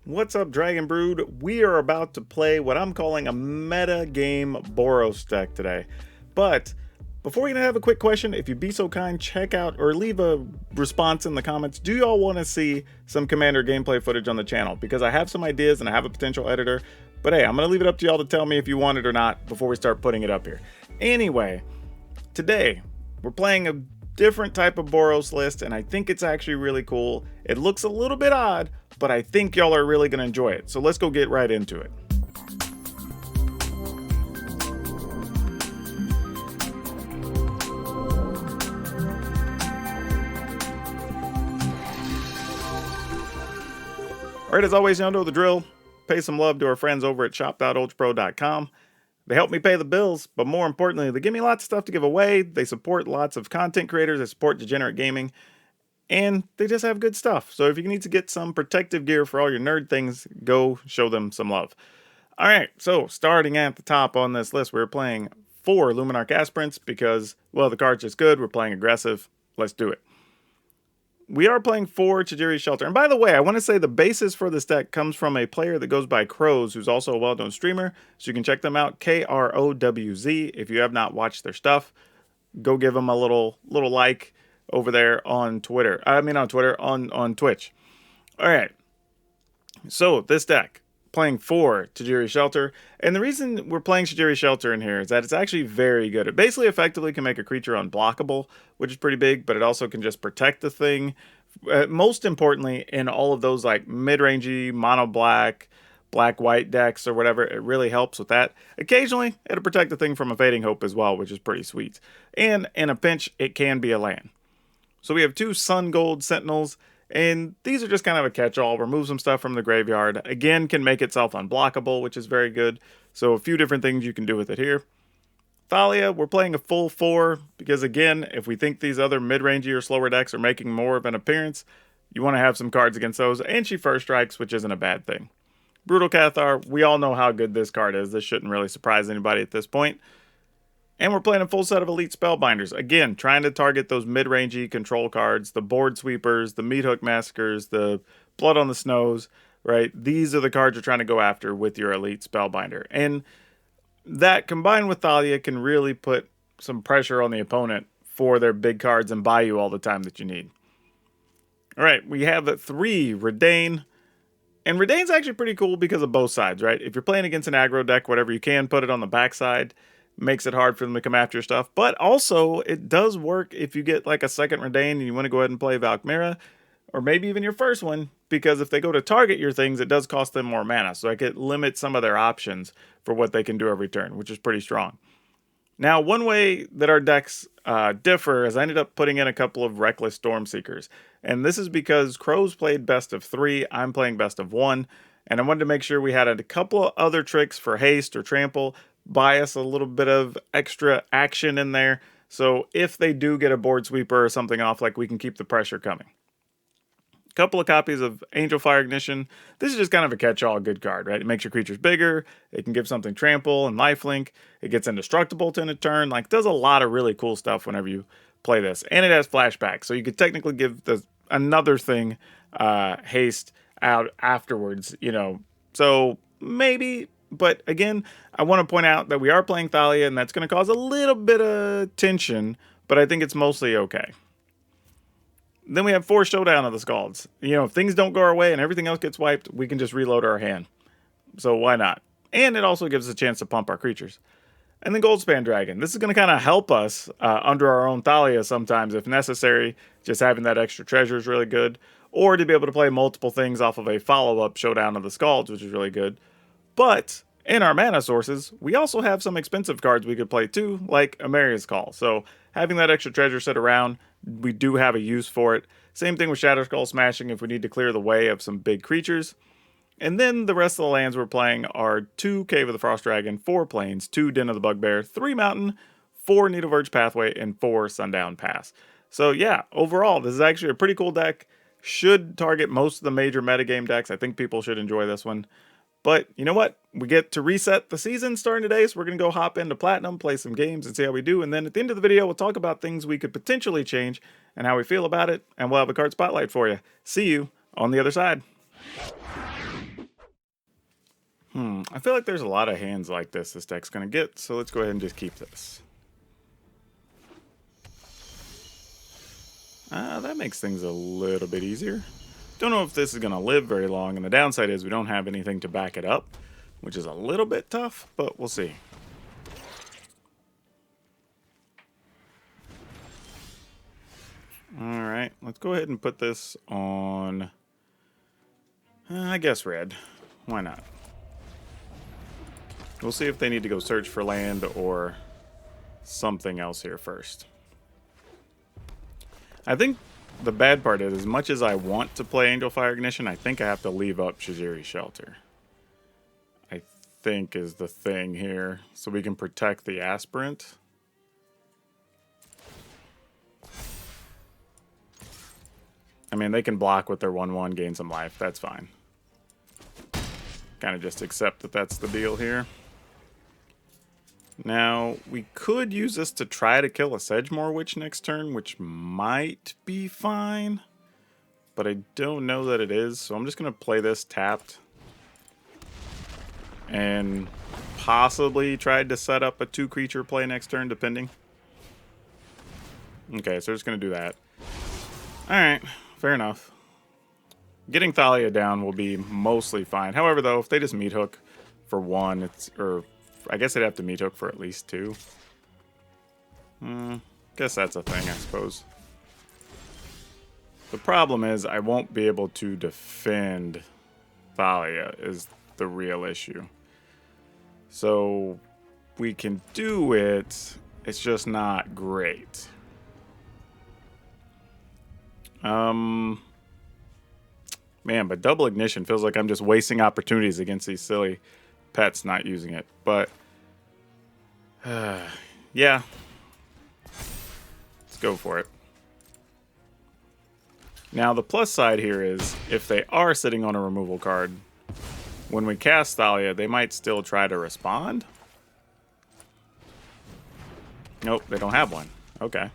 What's up, Dragon Brood? We are about to play what I'm calling a Metagame Boros deck today. But before we have a quick question, if you'd be so kind, check out or leave a response in the comments. Do y'all want to see some Commander gameplay footage on the channel? Because I have some ideas and I have a potential editor. But hey, I'm going to leave it up to y'all to tell me if you want it or not before we start putting it up here. Anyway, today we're playing a different type of Boros list, and I think it's actually really cool. It looks a little bit odd, but I think y'all are really going to enjoy it. So let's go get right into it. Alright, as always, y'all know the drill. Pay some love to our friends over at shop.oldpro.com. They help me pay the bills, but more importantly, they give me lots of stuff to give away. They support lots of content creators. They support degenerate gaming. And they just have good stuff. So if you need to get some protective gear for all your nerd things, go show them some love. Alright, so starting at the top on this list, we're playing 4 Luminarch Aspirants because, well, the card's just good. We're playing aggressive. Let's do it. We are playing 4 Tajiri Shelter. And by the way, I want to say the basis for this deck comes from a player that goes by Krowz, who's also a well-known streamer. So you can check them out, Krowz. If you have not watched their stuff, go give them a little like over there on Twitter. On Twitch. All right. So this deck, playing 4 Tajiri Shelter. And the reason we're playing Tajiri Shelter in here is that it's actually very good. It basically effectively can make a creature unblockable, which is pretty big, but it also can just protect the thing. Most importantly, in all of those like mid-rangey, mono-black, black-white decks or whatever, it really helps with that. Occasionally, it'll protect the thing from a Fading Hope as well, which is pretty sweet. And in a pinch, it can be a land. So we have 2 Sun Gold Sentinels, and these are just kind of a catch-all. Remove some stuff from the graveyard. Again, can make itself unblockable, which is very good. So a few different things you can do with it here. Thalia, we're playing a full 4, because again, if we think these other mid-rangey or slower decks are making more of an appearance, you want to have some cards against those. And she first strikes, which isn't a bad thing. Brutal Cathar, we all know how good this card is. This shouldn't really surprise anybody at this point. And we're playing a full set of Elite Spellbinders. Again, trying to target those mid-rangey control cards, the Board Sweepers, the Meathook Massacres, the Blood on the Snows, right? These are the cards you're trying to go after with your Elite Spellbinder. And that, combined with Thalia, can really put some pressure on the opponent for their big cards and buy you all the time that you need. All right, we have 3 Redain. And Redain's actually pretty cool because of both sides, right? If you're playing against an aggro deck, whatever, you can put it on the backside. Makes it hard for them to come after your stuff. But also, it does work if you get like a second Redain and you want to go ahead and play Valkmira, or maybe even your first one, because if they go to target your things, it does cost them more mana. So it limits some of their options for what they can do every turn, which is pretty strong. Now, one way that our decks differ is I ended up putting in a couple of Reckless Stormseekers. And this is because Krowz played best of 3, I'm playing best of 1. And I wanted to make sure we had a couple of other tricks for haste or trample, buy us a little bit of extra action in there. So if they do get a board sweeper or something off, like, we can keep the pressure coming. A couple of copies of Angel Fire Ignition. This is just kind of a catch-all good card, right? It makes your creatures bigger. It can give something trample and lifelink. It gets indestructible in a turn. Like, does a lot of really cool stuff whenever you play this. And it has flashback. So you could technically give another thing haste out afterwards, you know. So maybe. But again, I want to point out that we are playing Thalia, and that's going to cause a little bit of tension, but I think it's mostly okay. Then we have 4 Showdown of the Scalds. You know, if things don't go our way and everything else gets wiped, we can just reload our hand. So why not? And it also gives us a chance to pump our creatures. And then Goldspan Dragon. This is going to kind of help us under our own Thalia sometimes if necessary. Just having that extra treasure is really good. Or to be able to play multiple things off of a follow-up Showdown of the Scalds, which is really good. But in our mana sources, we also have some expensive cards we could play too, like Amaria's Call. So having that extra treasure set around, we do have a use for it. Same thing with Shadow Skull Smashing if we need to clear the way of some big creatures. And then the rest of the lands we're playing are 2 Cave of the Frost Dragon, 4 Plains, 2 Den of the Bugbear, 3 Mountain, 4 Needleverge Pathway, and 4 Sundown Pass. So yeah, overall, this is actually a pretty cool deck. Should target most of the major metagame decks. I think people should enjoy this one. But you know what? We get to reset the season starting today, so we're going to go hop into Platinum, play some games, and see how we do. And then at the end of the video, we'll talk about things we could potentially change and how we feel about it, and we'll have a card spotlight for you. See you on the other side. I feel like there's a lot of hands like this deck's going to get, so let's go ahead and just keep this. That makes things a little bit easier. Don't know if this is going to live very long, and the downside is we don't have anything to back it up, which is a little bit tough, but we'll see. Alright, let's go ahead and put this on, I guess red. Why not? We'll see if they need to go search for land or something else here first. I think the bad part is, as much as I want to play Angel Fire Ignition, I think I have to leave up Shajiri's Shelter. I think is the thing here, so we can protect the Aspirant. I mean, they can block with their 1/1, gain some life. That's fine. Kind of just accept that that's the deal here. Now, we could use this to try to kill a Sedgemoor Witch next turn, which might be fine. But I don't know that it is, so I'm just going to play this tapped. And possibly try to set up a 2-creature play next turn, depending. Okay, so we're just going to do that. Alright, fair enough. Getting Thalia down will be mostly fine. However, though, if they just meat hook for 1, it's... or I guess they'd have to meat hook for at least 2. Guess that's a thing, I suppose. The problem is I won't be able to defend Thalia is the real issue. So we can do it, it's just not great. Man, but double ignition feels like I'm just wasting opportunities against these silly pets not using it. But yeah, let's go for it. Now the plus side here is if they are sitting on a removal card, when we cast Thalia, they might still try to respond. Nope, they don't have one. Okay.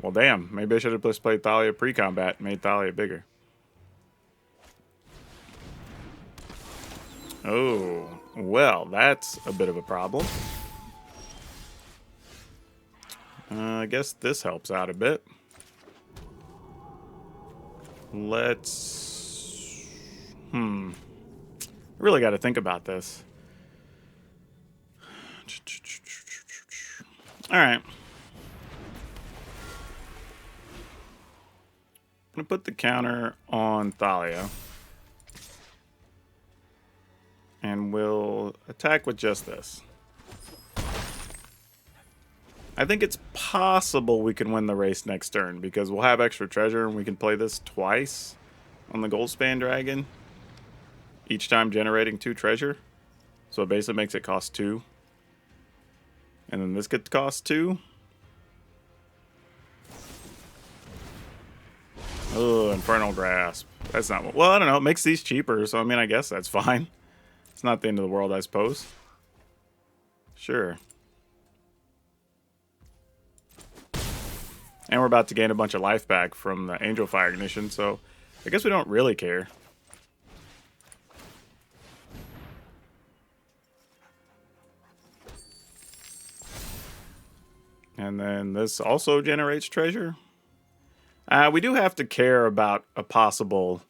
Well, damn. Maybe I should have just played Thalia pre-combat and made Thalia bigger. Oh, well, that's a bit of a problem. I guess this helps out a bit. Let's... I really got to think about this. All right. I'm going to put the counter on Thalia. And we'll attack with just this. I think it's possible we can win the race next turn because we'll have extra treasure and we can play this twice on the Goldspan Dragon. Each time generating 2 treasure. So it basically makes it cost 2. And then this gets cost 2. Oh, Infernal Grasp. That's not what... Well, I don't know. It makes these cheaper, so I mean, I guess that's fine. It's not the end of the world, I suppose. Sure. And we're about to gain a bunch of life back from the Angel Fire Ignition, so I guess we don't really care. And then this also generates treasure. We do have to care about a possible...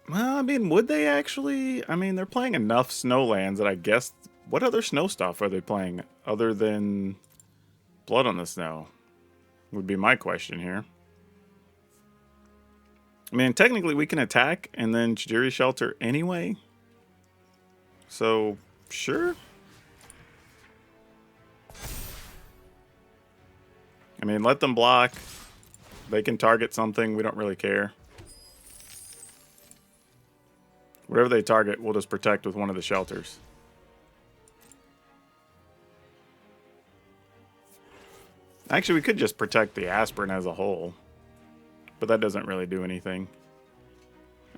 Well, I mean, would they actually? I mean, they're playing enough Snowlands that I guess... What other snow stuff are they playing other than Blood on the Snow? Would be my question here. I mean, technically we can attack and then Shajiri's Shelter anyway. So, sure. I mean, let them block. They can target something. We don't really care. Whatever they target, we'll just protect with one of the shelters. Actually, we could just protect the Aspirant as a whole. But that doesn't really do anything.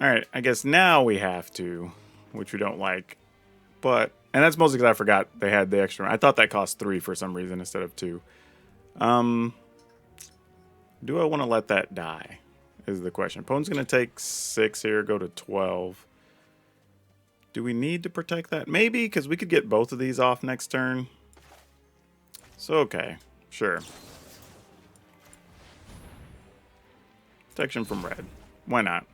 Alright, I guess now we have to. Which we don't like. But, and that's mostly because I forgot they had the extra. I thought that cost 3 for some reason instead of 2. Do I want to let that die? Is the question. Opponent's going to take 6 here, go to 12. Do we need to protect that? Maybe, because we could get both of these off next turn. So, okay. Sure. Protection from red. Why not?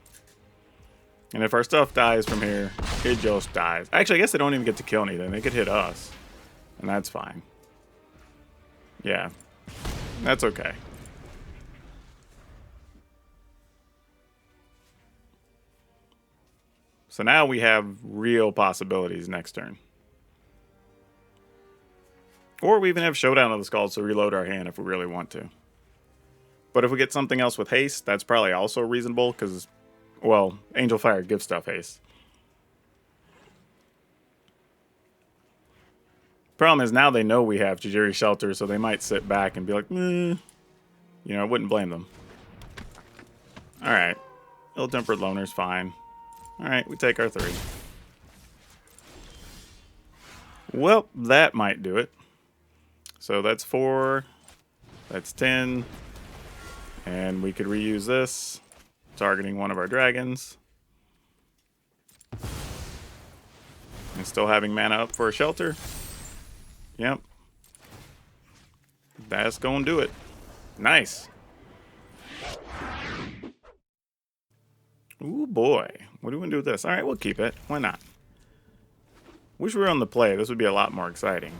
And if our stuff dies from here, it just dies. Actually, I guess they don't even get to kill anything. They could hit us. And that's fine. Yeah. That's okay. So now we have real possibilities next turn. Or we even have Showdown of the Skulls to reload our hand if we really want to. But if we get something else with haste, that's probably also reasonable because, well, Angel Fire gives stuff haste. Problem is now they know we have Tajiri Shelter, so they might sit back and be like, you know, I wouldn't blame them. Alright. Ill-Tempered Loner's fine. Alright, we take our 3. Well, that might do it. So that's 4. That's 10. And we could reuse this, targeting one of our dragons. And still having mana up for a shelter. Yep. That's gonna do it. Nice. Ooh, boy. What do we do with this? Alright, we'll keep it. Why not? Wish we were on the play. This would be a lot more exciting.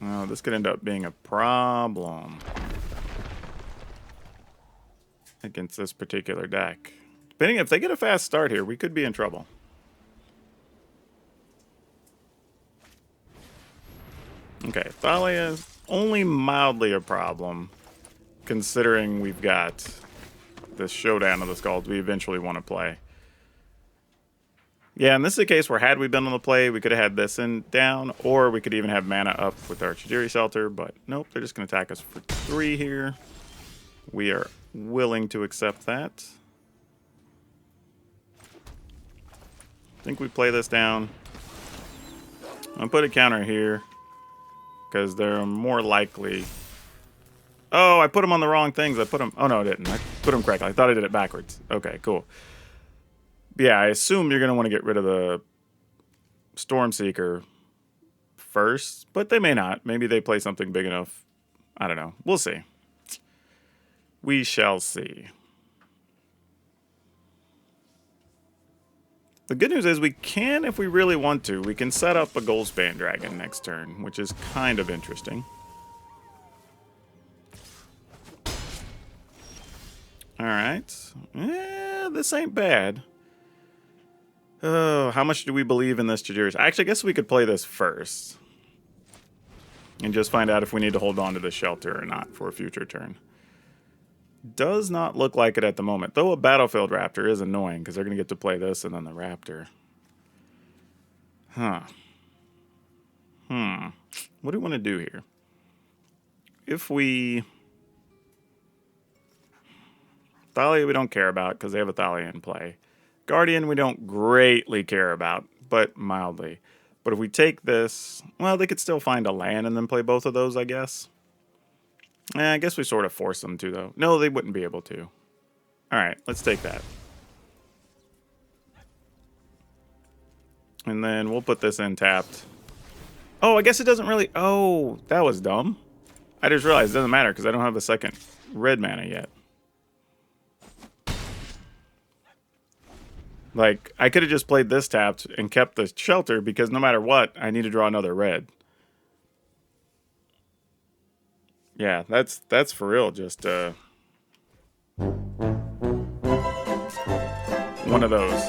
Oh, this could end up being a problem against this particular deck. Depending if they get a fast start here, we could be in trouble. Okay, Thalia is only mildly a problem, considering we've got this Showdown of the Skulls we eventually want to play. Yeah, and this is a case where had we been on the play, we could have had this in down, or we could even have mana up with our Tajiri Shelter, but nope, they're just going to attack us for 3 here. We are willing to accept that. I think we play this down. I'll put a counter here, because they're more likely... Oh, I put them on the wrong things. I put them... Oh, no, I didn't. I put them correctly. I thought I did it backwards. Okay, cool. Yeah, I assume you're going to want to get rid of the Stormseeker first, but they may not. Maybe they play something big enough. I don't know. We'll see. We shall see. The good news is we can, if we really want to, we can set up a Goldspan Dragon next turn, which is kind of interesting. Alright. This ain't bad. Oh, how much do we believe in this Tajiri? Actually, I guess we could play this first. And just find out if we need to hold on to the shelter or not for a future turn. Does not look like it at the moment. Though a Battlefield Raptor is annoying because they're going to get to play this and then the Raptor. Huh. What do we want to do here? If we... Thalia we don't care about because they have a Thalia in play. Guardian we don't greatly care about, but mildly. But if we take this, well, they could still find a land and then play both of those, I guess. I guess we sort of force them to, though. No, they wouldn't be able to. Alright, let's take that. And then we'll put this in tapped. Oh, I guess it doesn't really... Oh, that was dumb. I just realized it doesn't matter because I don't have a second red mana yet. Like, I could have just played this tapped and kept the shelter because no matter what, I need to draw another red. Yeah, that's for real. Just one of those.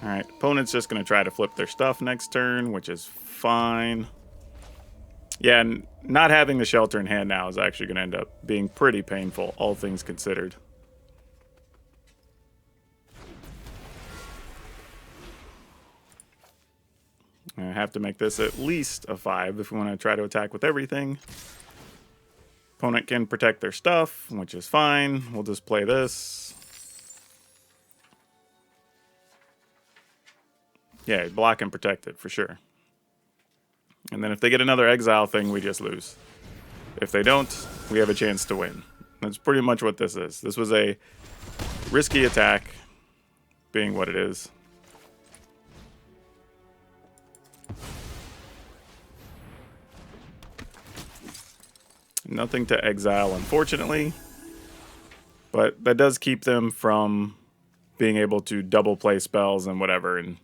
Alright, opponent's just going to try to flip their stuff next turn, which is fine. Yeah, and not having the shelter in hand now is actually going to end up being pretty painful, all things considered. I have to make this at least a 5 if we want to try to attack with everything. Opponent can protect their stuff, which is fine. We'll just play this. Yeah, block and protect it for sure. And then if they get another exile thing, we just lose. If they don't, we have a chance to win. That's pretty much what this is. This was a risky attack, being what it is. Nothing to exile, unfortunately. But that does keep them from being able to double play spells and whatever and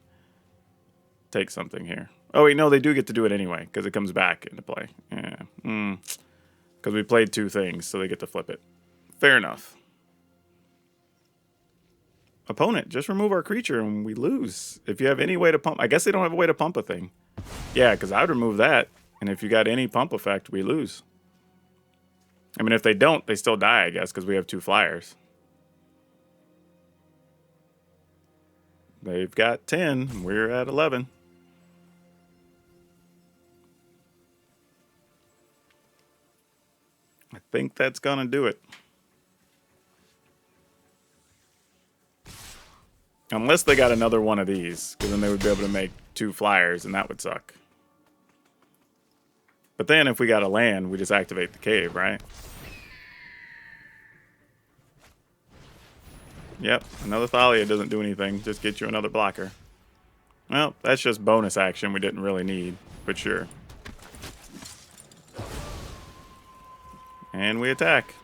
take something here. Oh, wait, no, they do get to do it anyway because it comes back into play. Yeah. Because we played 2 things, so they get to flip it. Fair enough. Opponent, just remove our creature and we lose. If you have any way to pump... I guess they don't have a way to pump a thing. Yeah, because I would remove that. And if you got any pump effect, we lose. I mean, if they don't, they still die, I guess, because we have 2 flyers. They've got 10. We're at 11. I think that's going to do it. Unless they got another one of these, because then they would be able to make 2 flyers, and that would suck. But then if we got a land, we just activate the cave, right? Yep, another Thalia doesn't do anything, just get you another blocker. Well, that's just bonus action we didn't really need, but sure. And we attack.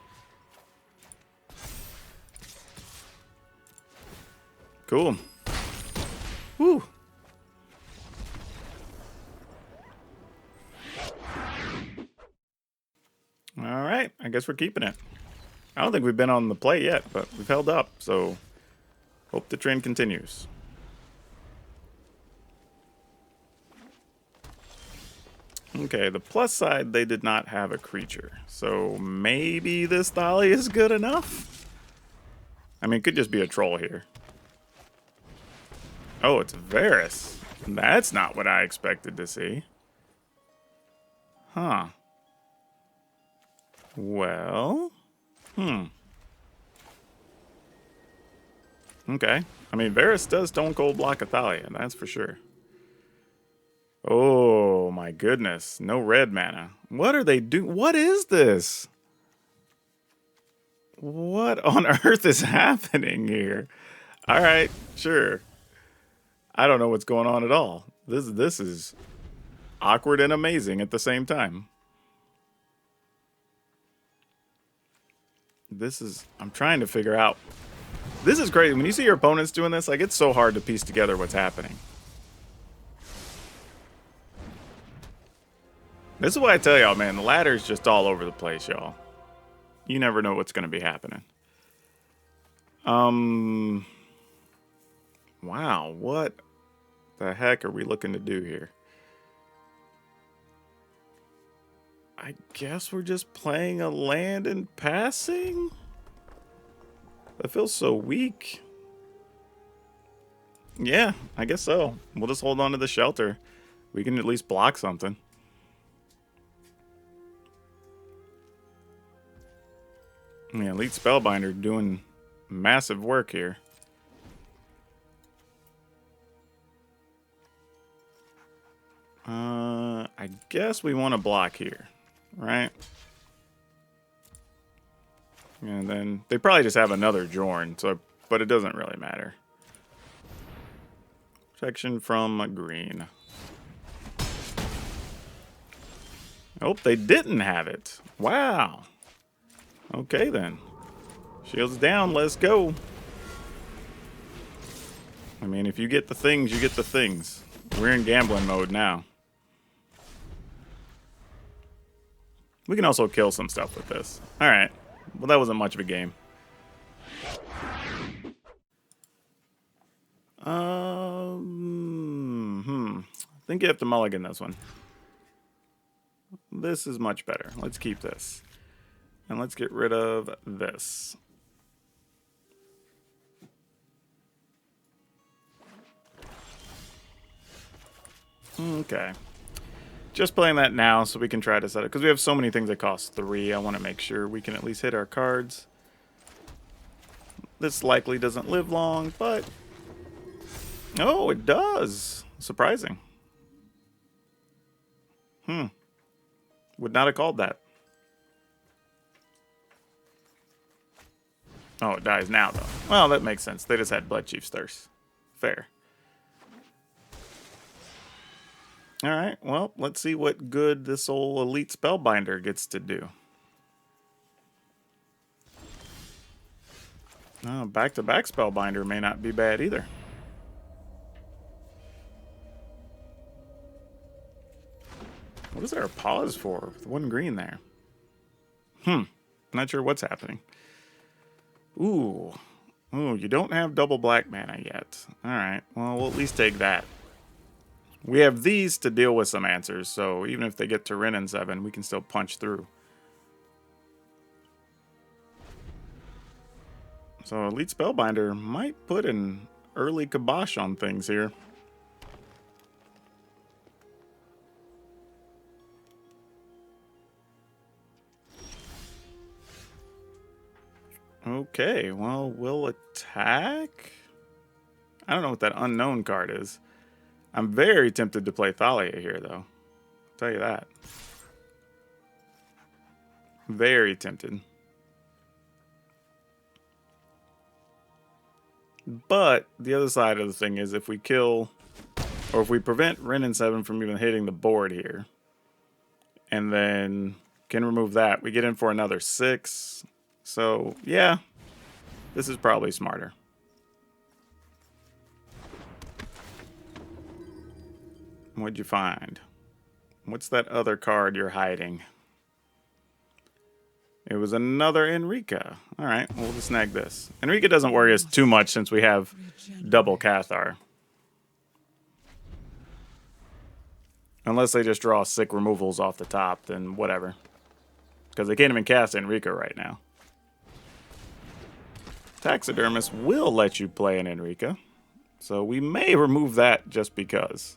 Cool. Woo! Alright, I guess we're keeping it. I don't think we've been on the play yet, but we've held up, so hope the trend continues. Okay, the plus side, they did not have a creature, so maybe this Thalia is good enough? I mean, it could just be a troll here. Oh, it's Varus. That's not what I expected to see. Huh. Well... Okay. I mean, Varus does Stone Cold block a Thalia, that's for sure. Oh, my goodness. No red mana. What are they doing? What is this? What on earth is happening here? All right, sure. I don't know what's going on at all. This is awkward and amazing at the same time. I'm trying to figure out. This is crazy. When you see your opponents doing this, like, it's so hard to piece together what's happening. This is why I tell y'all, man, the ladder's just all over the place, y'all. You never know what's going to be happening. Wow, what the heck are we looking to do here? I guess we're just playing a land and passing? That feels so weak. Yeah, I guess so. We'll just hold on to the shelter. We can at least block something. Yeah, Elite Spellbinder doing massive work here. I guess we want to block here, right? And then they probably just have another Jorn, so but it doesn't really matter. Protection from green. Oh, they didn't have it. Wow. Okay then. Shields down, let's go. I mean, if you get the things, you get the things. We're in gambling mode now. We can also kill some stuff with this. Alright. Well, that wasn't much of a game. I think you have to mulligan this one. This is much better. Let's keep this. And let's get rid of this. Okay. Just playing that now so we can try to set it. Because we have so many things that cost 3. I want to make sure we can at least hit our cards. This likely doesn't live long, but... Oh, it does. Surprising. Would not have called that. Oh, it dies now, though. Well, that makes sense. They just had Blood Chief's Thirst. Fair. Alright, well, let's see what good this old Elite Spellbinder gets to do. Oh, back-to-back Spellbinder may not be bad either. What is there a pause for with one green there? Not sure what's happening. Ooh. Ooh, you don't have double black mana yet. Alright, well, we'll at least take that. We have these to deal with some answers, so even if they get to Rin and 7, we can still punch through. So Elite Spellbinder might put an early kibosh on things here. Okay, well, we'll attack. I don't know what that unknown card is. I'm very tempted to play Thalia here, though. I'll tell you that. Very tempted. But the other side of the thing is if we kill, or if we prevent Rin and 7 from even hitting the board here, and then can remove that, we get in for another 6. So, yeah, this is probably smarter. What'd you find? What's that other card you're hiding? It was another Enrika. All right, we'll just snag this. Enrika doesn't worry us too much since we have double Cathar. Unless they just draw sick removals off the top, then whatever. Because they can't even cast Enrika right now. Taxidermist will let you play an Enrika. So we may remove that just because.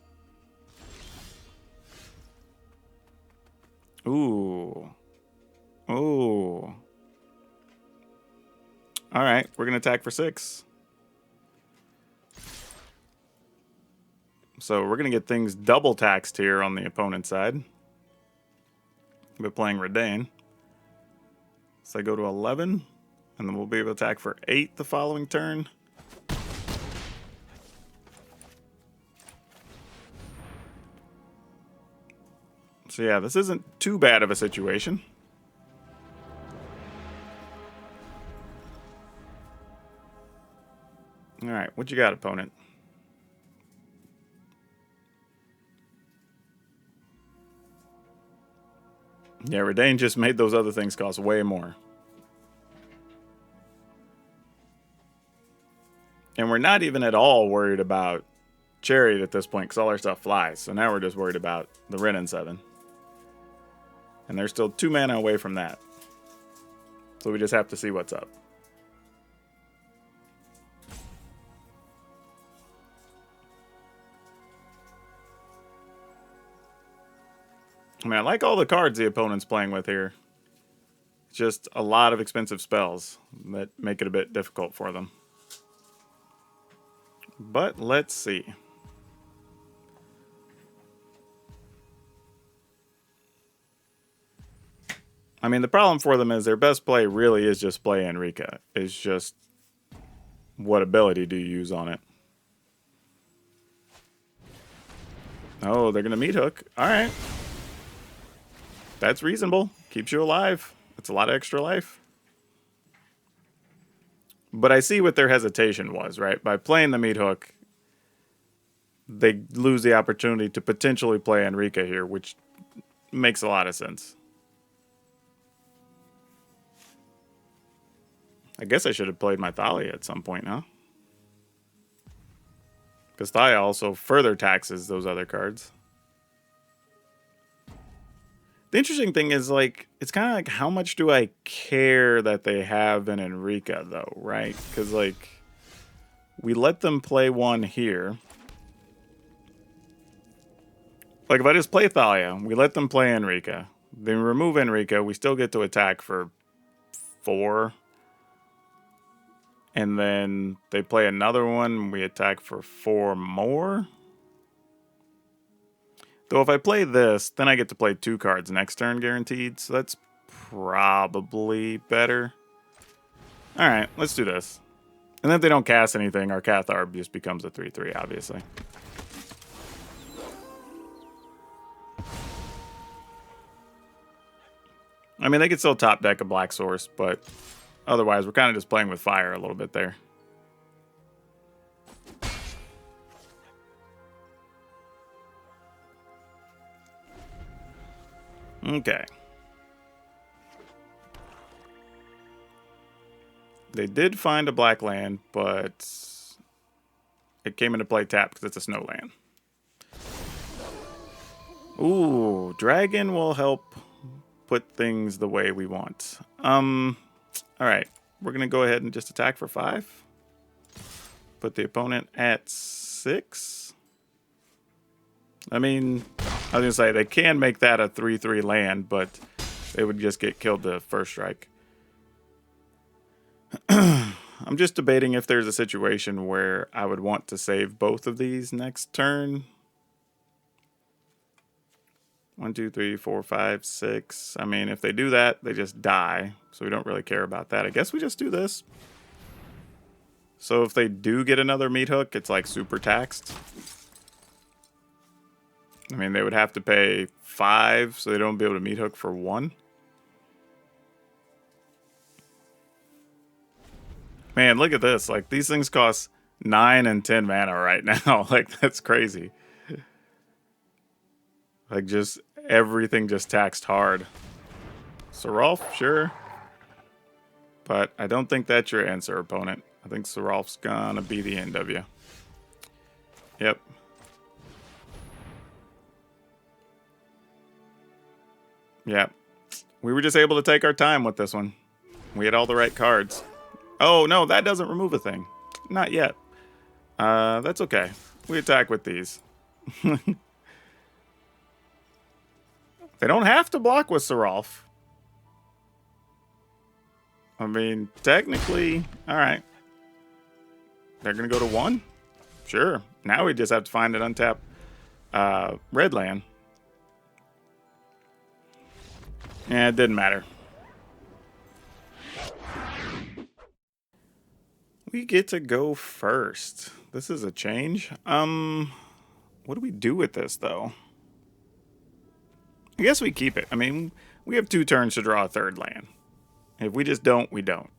Ooh. Ooh. Alright, we're going to attack for 6. So we're going to get things double taxed here on the opponent's side. We're playing Redain. So I go to 11, and then we'll be able to attack for 8 the following turn. So yeah, this isn't too bad of a situation. Alright, what you got, opponent? Yeah, Redain just made those other things cost way more. And we're not even at all worried about Chariot at this point, because all our stuff flies. So now we're just worried about the Rin and 7. And they're still 2 mana away from that. So we just have to see what's up. I mean, I like all the cards the opponent's playing with here. It's just a lot of expensive spells that make it a bit difficult for them. But let's see. I mean, the problem for them is their best play really is just play Enrika. It's just what ability do you use on it? Oh, they're going to meat hook. All right. That's reasonable. Keeps you alive. That's a lot of extra life. But I see what their hesitation was, right? By playing the meat hook, they lose the opportunity to potentially play Enrika here, which makes a lot of sense. I guess I should have played my Thalia at some point, huh? Because Thalia also further taxes those other cards. The interesting thing is, like, it's kind of like, how much do I care that they have an Enrika, though, right? Because, like, we let them play one here. Like, if I just play Thalia, we let them play Enrika. Then remove Enrika, we still get to attack for 4. And then they play another one, we attack for 4 more. Though if I play this, then I get to play 2 cards next turn guaranteed, so that's probably better. Alright, let's do this. And then if they don't cast anything, our Cathar just becomes a 3-3, obviously. I mean, they could still top deck a black source, but otherwise we're kind of just playing with fire a little bit there. Okay. They did find a black land, but it came into play tapped because it's a snow land. Ooh, dragon will help put things the way we want. Alright, we're going to go ahead and just attack for 5. Put the opponent at 6. I mean, I was going to say, they can make that a 3-3 land, but they would just get killed the first strike. I'm just debating if there's a situation where I would want to save both of these next turn. 1, 2, 3, 4, 5, 6. I mean, if they do that, they just die. So we don't really care about that. I guess we just do this. So if they do get another meat hook, it's like super taxed. I mean, they would have to pay 5, so they don't be able to meat hook for 1. Man, look at this. Like, these things cost 9 and 10 mana right now. Like, that's crazy. Like, just everything just taxed hard. Sarolf, sure. But I don't think that's your answer, opponent. I think Sarolf's gonna be the end of you. Yep. Yep. We were just able to take our time with this one. We had all the right cards. Oh, no, that doesn't remove a thing. Not yet. That's okay. We attack with these. They don't have to block with Sarolf. I mean, technically, all right. They're going to go to 1? Sure. Now we just have to find an untapped red land. Yeah, it didn't matter. We get to go first. This is a change. What do we do with this, though? I guess we keep it. I mean, we have 2 turns to draw a 3rd land. If we just don't, we don't.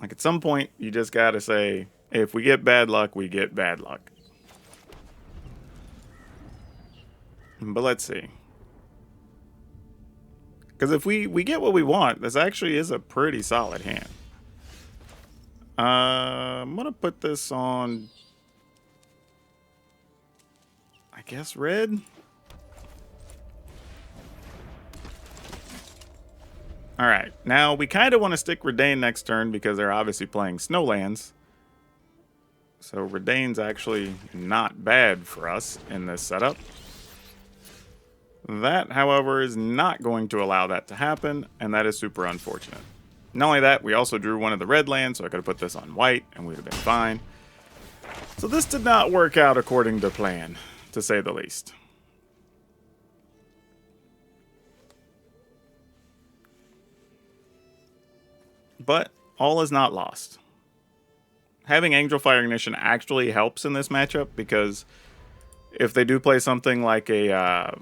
Like, at some point, you just gotta say, if we get bad luck, we get bad luck. But let's see. Because if we get what we want, this actually is a pretty solid hand. I'm going to put this on, I guess, red. All right. Now, we kind of want to stick Redain next turn because they're obviously playing Snowlands. So Redain's actually not bad for us in this setup. That, however, is not going to allow that to happen, and that is super unfortunate. Not only that, we also drew one of the red lands, so I could have put this on white, and we would have been fine. So this did not work out according to plan, to say the least. But all is not lost. Having Angel Fire Ignition actually helps in this matchup, because if they do play something like a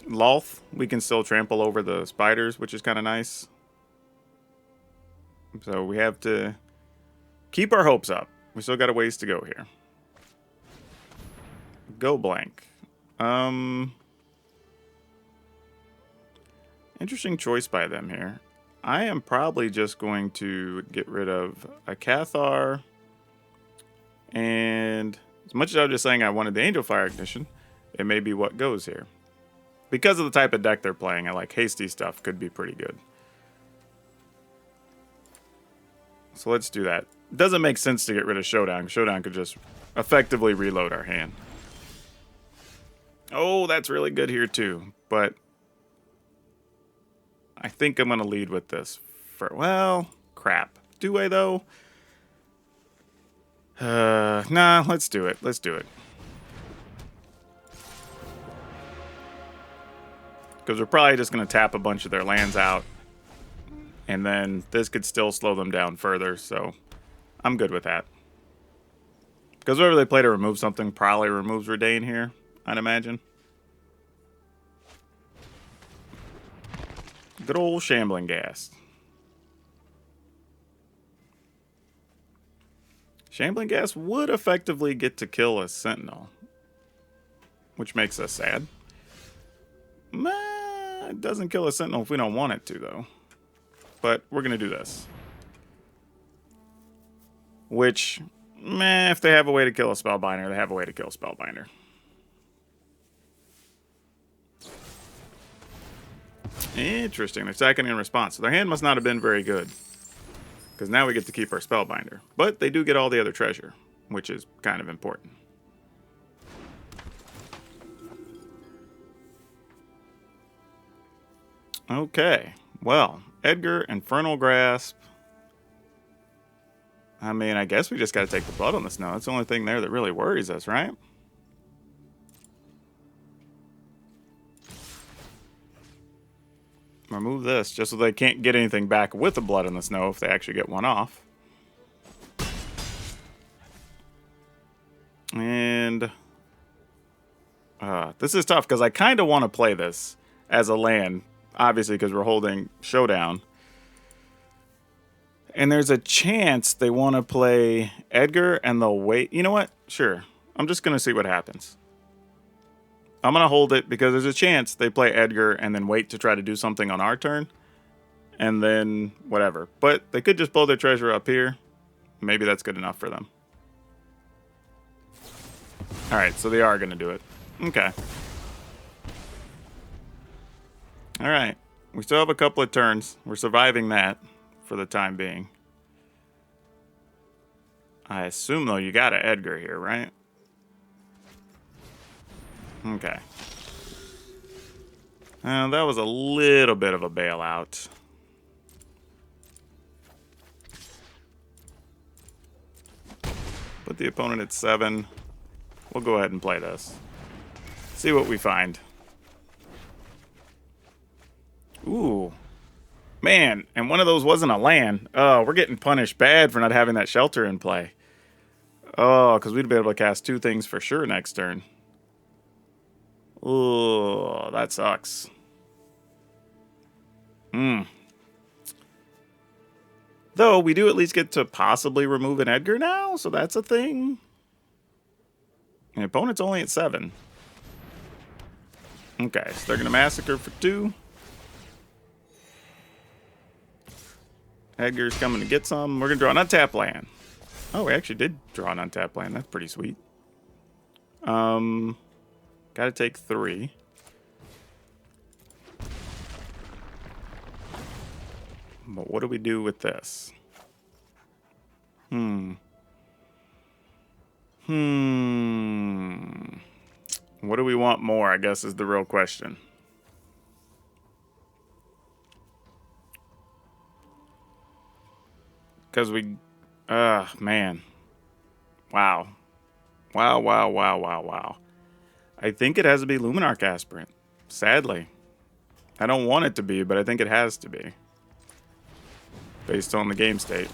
Loth, we can still trample over the spiders, which is kind of nice. So we have to keep our hopes up. We still got a ways to go here. Go blank. Interesting choice by them here. I am probably just going to get rid of a Cathar. And as much as I was just saying I wanted the Angel Fire Ignition, it may be what goes here. Because of the type of deck they're playing, I like hasty stuff could be pretty good. So let's do that. It doesn't make sense to get rid of Showdown. Showdown could just effectively reload our hand. Oh, that's really good here too. But I think I'm going to lead with this. Well, crap. Do I though? Nah, let's do it. Let's do it. Because we're probably just going to tap a bunch of their lands out And then this could still slow them down further, so I'm good with that. Because whatever they play to remove something probably removes Redain here, I'd imagine. Good old Shambling Ghast. Shambling Ghast would effectively get to kill a Sentinel, which makes us sad. It doesn't kill a Sentinel if we don't want it to, though. But we're going to do this. Which, if they have a way to kill a Spellbinder, they have a way to kill a Spellbinder. Interesting. They're sacking in response. So their hand must not have been very good. Because now we get to keep our Spellbinder. But they do get all the other treasure, which is kind of important. Okay. Well, Edgar, Infernal Grasp. I mean, I guess we just got to take the blood on the snow. That's the only thing there that really worries us, right? Remove this, just so they can't get anything back with the blood in the snow if they actually get one off. And this is tough, because I kind of want to play this as a land, obviously, because we're holding Showdown. And there's a chance they want to play Edgar and they'll wait. You know what? Sure. I'm just going to see what happens. I'm going to hold it because there's a chance they play Edgar and then wait to try to do something on our turn. And then whatever. But they could just blow their treasure up here. Maybe that's good enough for them. Alright, so they are going to do it. Okay. Alright. We still have a couple of turns. We're surviving that for the time being. I assume, though, you got an Edgar here, right? Okay. That was a little bit of a bailout. Put the opponent at 7. We'll go ahead and play this. See what we find. Ooh. Man, and one of those wasn't a land. Oh, we're getting punished bad for not having that shelter in play. Oh, because we'd be able to cast 2 things for sure next turn. Oh, that sucks. Though, we do at least get to possibly remove an Edgar now, so that's a thing. The opponent's only at 7. Okay, so they're going to Massacre for 2. Edgar's coming to get some. We're going to draw an untap land. Oh, we actually did draw an untap land. That's pretty sweet. Got to take 3. But what do we do with this? What do we want more, I guess, is the real question. Because we... man. Wow. Wow. I think it has to be Luminarch Aspirant. Sadly. I don't want it to be, but I think it has to be. Based on the game state.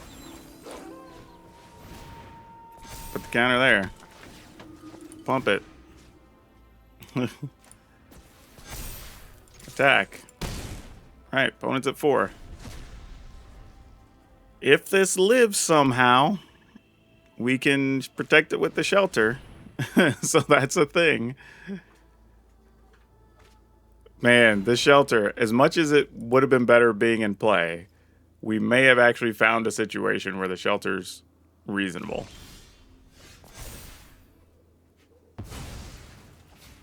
Put the counter there. Pump it. Attack. Alright, opponent's at 4. If this lives somehow, we can protect it with the shelter. So that's a thing. Man, this shelter, as much as it would have been better being in play, we may have actually found a situation where the shelter's reasonable.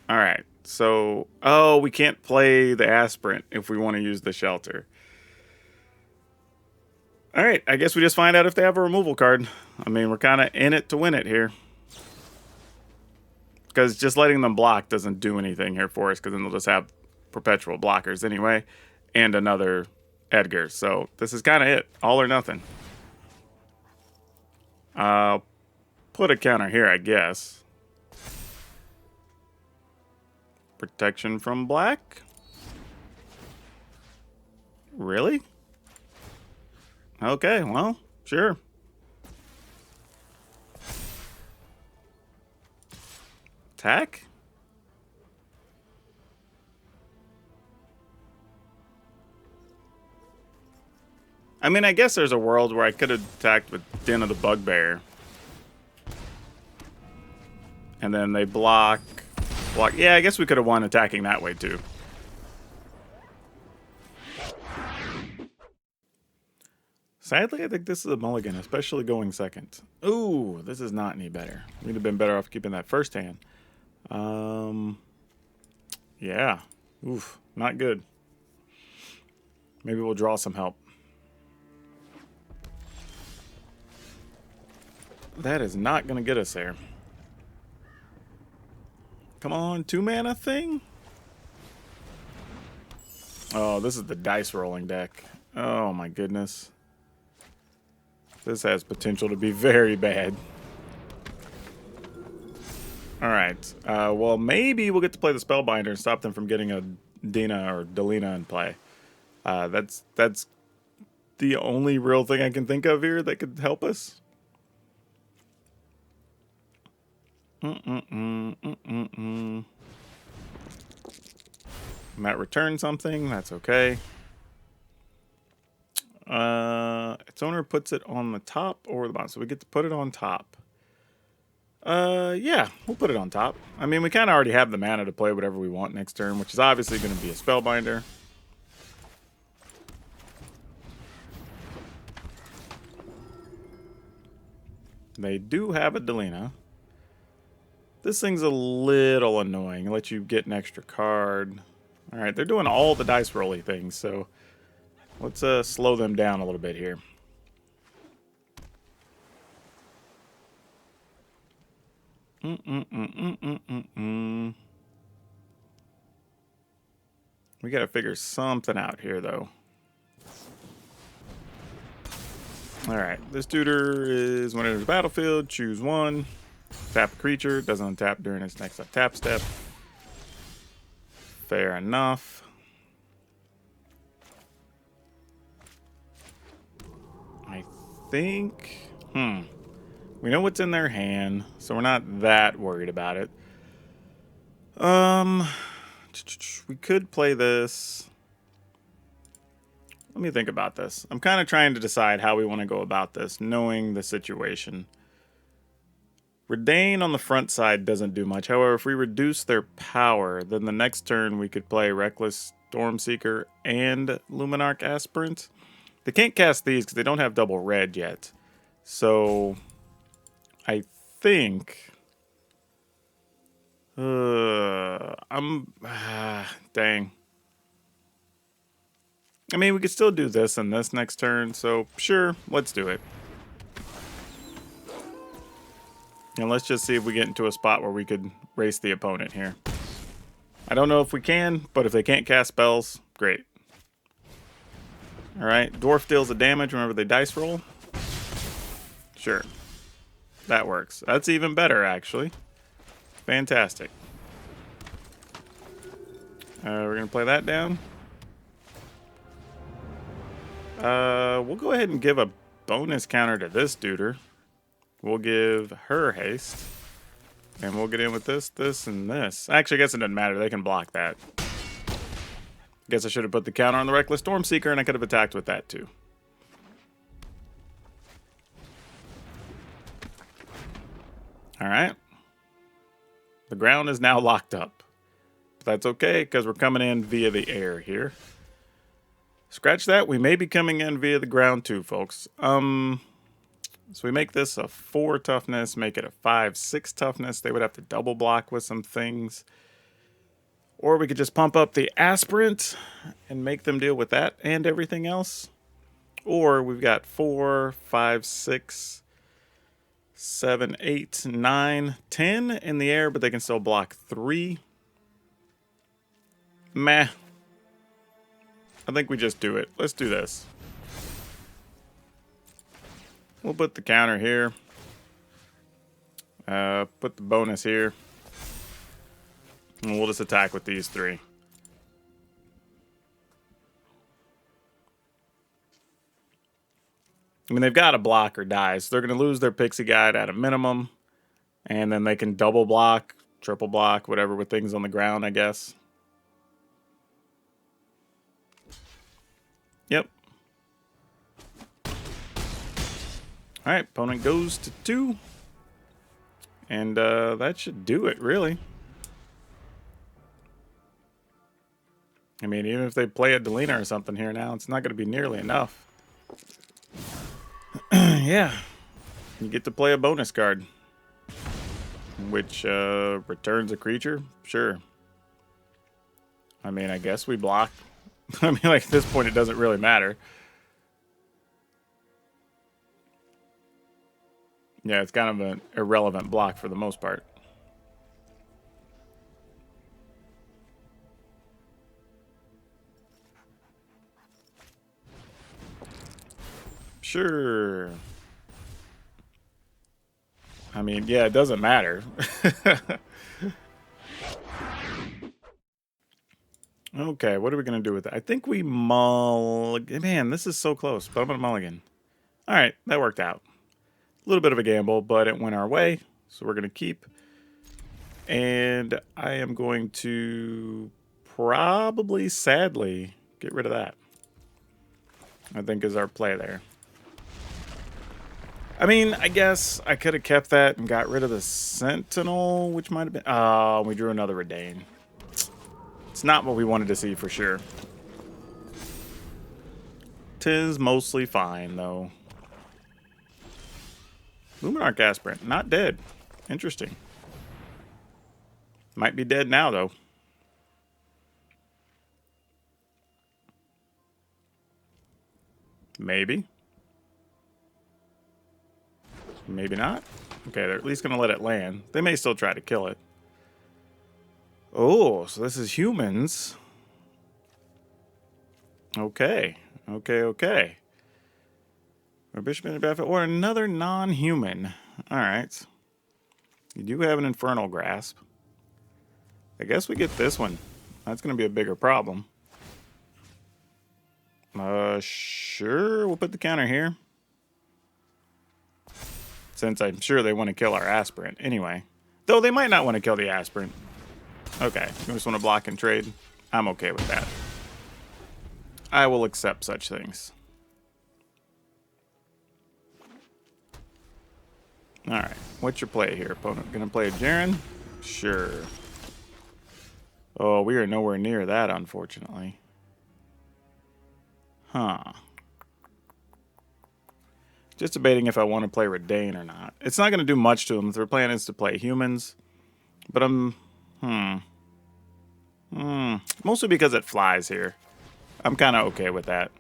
Alright, so... Oh, we can't play the Aspirant if we want to use the shelter. Alright, I guess we just find out if they have a removal card. I mean, we're kind of in it to win it here. Because just letting them block doesn't do anything here for us, because then they'll just have perpetual blockers anyway. And another Edgar. So this is kind of it. All or nothing. I'll put a counter here, I guess. Protection from black? Really? Okay, well, sure. Attack? I mean, I guess there's a world where I could have attacked with Den of the Bugbear. And then they block. Yeah, I guess we could have won attacking that way, too. Sadly, I think this is a mulligan, especially going second. Ooh, this is not any better. We'd have been better off keeping that first hand. Yeah. Oof, not good. Maybe we'll draw some help. That is not going to get us there. Come on, 2-mana thing? Oh, this is the dice rolling deck. Oh my goodness. This has potential to be very bad. Alright. Well, maybe we'll get to play the Spellbinder and stop them from getting a Dina or Delina in play. That's the only real thing I can think of here that could help us. Might return something. That's okay. Its owner puts it on the top or the bottom, so we get to put it on top. Yeah, we'll put it on top. I mean, we kind of already have the mana to play whatever we want next turn, which is obviously going to be a Spellbinder. They do have a Delina. This thing's a little annoying. It lets you get an extra card. Alright, they're doing all the dice rolly things, so let's slow them down a little bit here. We gotta figure something out here, though. Alright, this tutor is when it enters the battlefield, choose one. Tap a creature, doesn't untap during its next tap step. Fair enough. I think... We know what's in their hand, so we're not that worried about it. We could play this. Let me think about this. I'm kind of trying to decide how we want to go about this, knowing the situation. Redain on the front side doesn't do much. However, if we reduce their power, then the next turn we could play Reckless Stormseeker and Luminarch Aspirant. They can't cast these because they don't have double red yet. So, I think... dang. I mean, we could still do this and this next turn, so sure, let's do it. And let's just see if we get into a spot where we could race the opponent here. I don't know if we can, but if they can't cast spells, great. Alright, Dwarf deals the damage whenever they dice roll. Sure. That works. That's even better, actually. Fantastic. We're going to play that down. We'll go ahead and give a bonus counter to this duder. We'll give her haste. And we'll get in with this, this, and this. Actually, I guess it doesn't matter. They can block that. Guess I should have put the counter on the Reckless Stormseeker, and I could have attacked with that, too. Alright. The ground is now locked up. But that's okay, because we're coming in via the air here. Scratch that. We may be coming in via the ground, too, folks. So we make this a 4 toughness, make it a 5/6 toughness. They would have to double block with some things. Or we could just pump up the Aspirant and make them deal with that and everything else. Or we've got 4, 5, 6, 7, 8, 9, 10 in the air, but they can still block 3. Meh. I think we just do it. Let's do this. We'll put the counter here. Put the bonus here. And we'll just attack with these 3. I mean, they've got to block or die, so they're going to lose their Pixie Guide at a minimum. And then they can double block, triple block, whatever, with things on the ground, I guess. Yep. Alright, opponent goes to 2. And that should do it, really. I mean, even if they play a Delina or something here now, it's not going to be nearly enough. Yeah. You get to play a bonus card. Which returns a creature? Sure. I mean, I guess we block. I mean, like, at this point, it doesn't really matter. Yeah, it's kind of an irrelevant block for the most part. Sure. I mean, yeah, it doesn't matter. Okay, what are we going to do with it? I think we Man, this is so close, but I'm going to mulligan. All right, that worked out. A little bit of a gamble, but it went our way, so we're going to keep. And I am going to probably, sadly, get rid of that. I think is our play there. I mean, I guess I could have kept that and got rid of the Sentinel, which might have been... Oh, we drew another Redain. It's not what we wanted to see for sure. 'Tis mostly fine, though. Luminarch Aspirant, not dead. Interesting. Might be dead now, though. Maybe. Maybe not. Okay, they're at least going to let it land. They may still try to kill it. Oh, so this is humans. Okay. Okay. Or Bishop in the battlefield, or another non-human. Alright. You do have an Infernal Grasp. I guess we get this one. That's going to be a bigger problem. Sure. We'll put the counter here. Since I'm sure they want to kill our Aspirant. Anyway. Though they might not want to kill the Aspirant. Okay. You just want to block and trade? I'm okay with that. I will accept such things. Alright. What's your play here, opponent? Gonna play a Jaren? Sure. Oh, we are nowhere near that, unfortunately. Huh. Just debating if I want to play Redain or not. It's not going to do much to them if their plan is to play humans. But I'm... Mostly because it flies here. I'm kind of okay with that.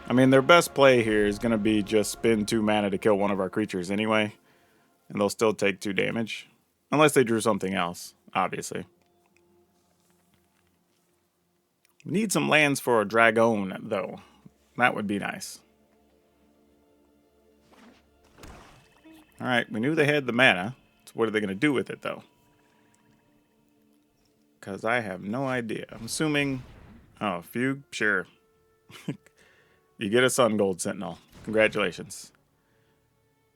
I mean, their best play here is going to be just spend 2 mana to kill one of our creatures anyway. And they'll still take 2 damage. Unless they drew something else, obviously. Need some lands for a Dragon, though. That would be nice. Alright, we knew they had the mana. So what are they going to do with it, though? Because I have no idea. I'm assuming... Oh, Fugue? Sure. You get a Sun Gold Sentinel. Congratulations.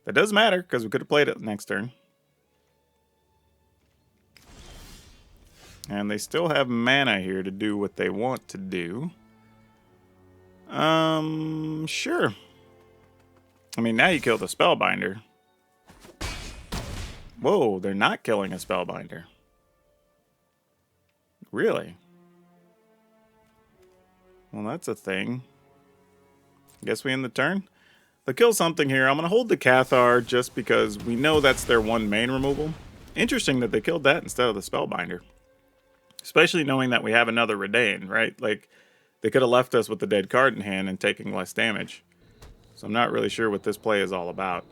That does matter, because we could have played it next turn. And they still have mana here to do what they want to do. Sure. I mean, now you kill the Spellbinder. Whoa, they're not killing a Spellbinder. Really? Well, that's a thing. Guess we end the turn? They'll kill something here. I'm going to hold the Cathar just because we know that's their one main removal. Interesting that they killed that instead of the Spellbinder. Especially knowing that we have another Redain, right? Like, they could have left us with the dead card in hand and taking less damage. So I'm not really sure what this play is all about.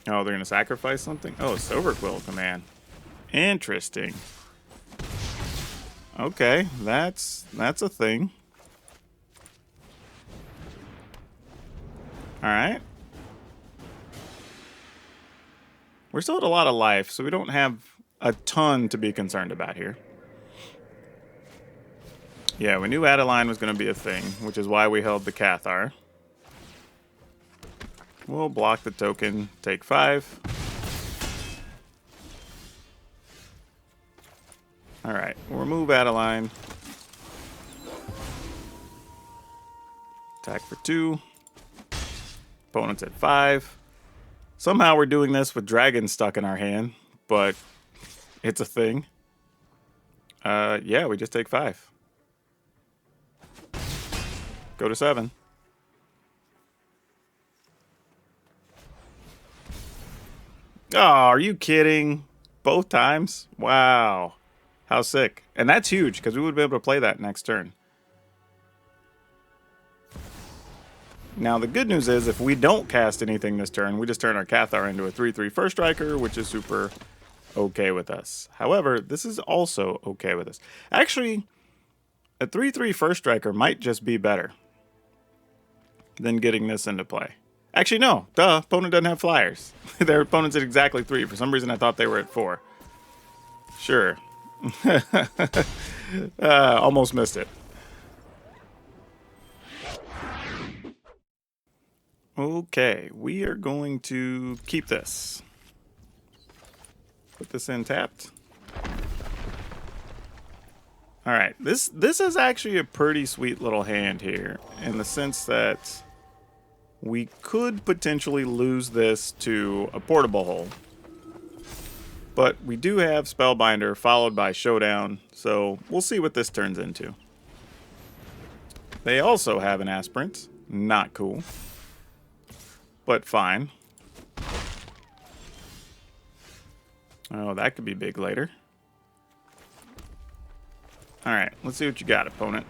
Oh, they're going to sacrifice something? Oh, Silverquill Command. Interesting. Okay, that's a thing. Alright. We're still at a lot of life, so we don't have a ton to be concerned about here. Yeah, we knew Adeline was going to be a thing, which is why we held the Cathar. We'll block the token, take 5. Alright, we'll remove Adeline. Attack for 2. Opponent's at 5. Somehow we're doing this with dragon stuck in our hand, but it's a thing. Yeah, we just take 5. Go to 7. Oh, are you kidding? Both times? Wow. How sick. And that's huge, because we would be able to play that next turn. Now, the good news is, if we don't cast anything this turn, we just turn our Cathar into a 3/3 first striker, which is super okay with us. However, this is also okay with us. Actually, a 3/3 first striker might just be better than getting this into play. Actually, no. Duh. Opponent doesn't have flyers. Their opponent's at exactly 3. For some reason, I thought they were at 4. Sure. Almost missed it. Okay, we are going to keep this. Put this in tapped. All right, this is actually a pretty sweet little hand here, in the sense that we could potentially lose this to a portable hole. But we do have Spellbinder followed by Showdown, so we'll see what this turns into. They also have an Aspirant. Not cool. But fine. Oh, that could be big later. Alright, let's see what you got, opponent.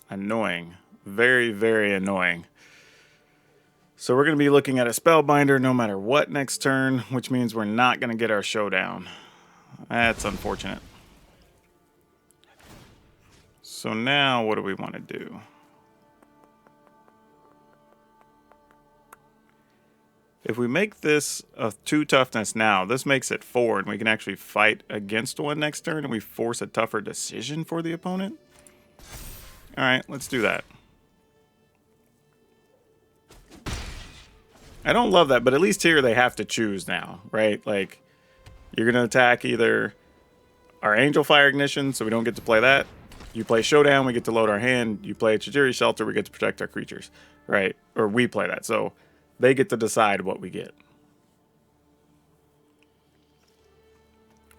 Annoying. Very, very annoying. So we're going to be looking at a Spellbinder no matter what next turn, which means we're not going to get our Showdown. That's unfortunate. So now what do we want to do? If we make this a 2 toughness now, this makes it 4, and we can actually fight against one next turn, and we force a tougher decision for the opponent. All right, let's do that. I don't love that, but at least here they have to choose now, right? Like, you're going to attack either our Angel Fire Ignition, so we don't get to play that. You play Showdown, we get to load our hand. You play Chijiri Shelter, we get to protect our creatures, right? Or we play that, so they get to decide what we get.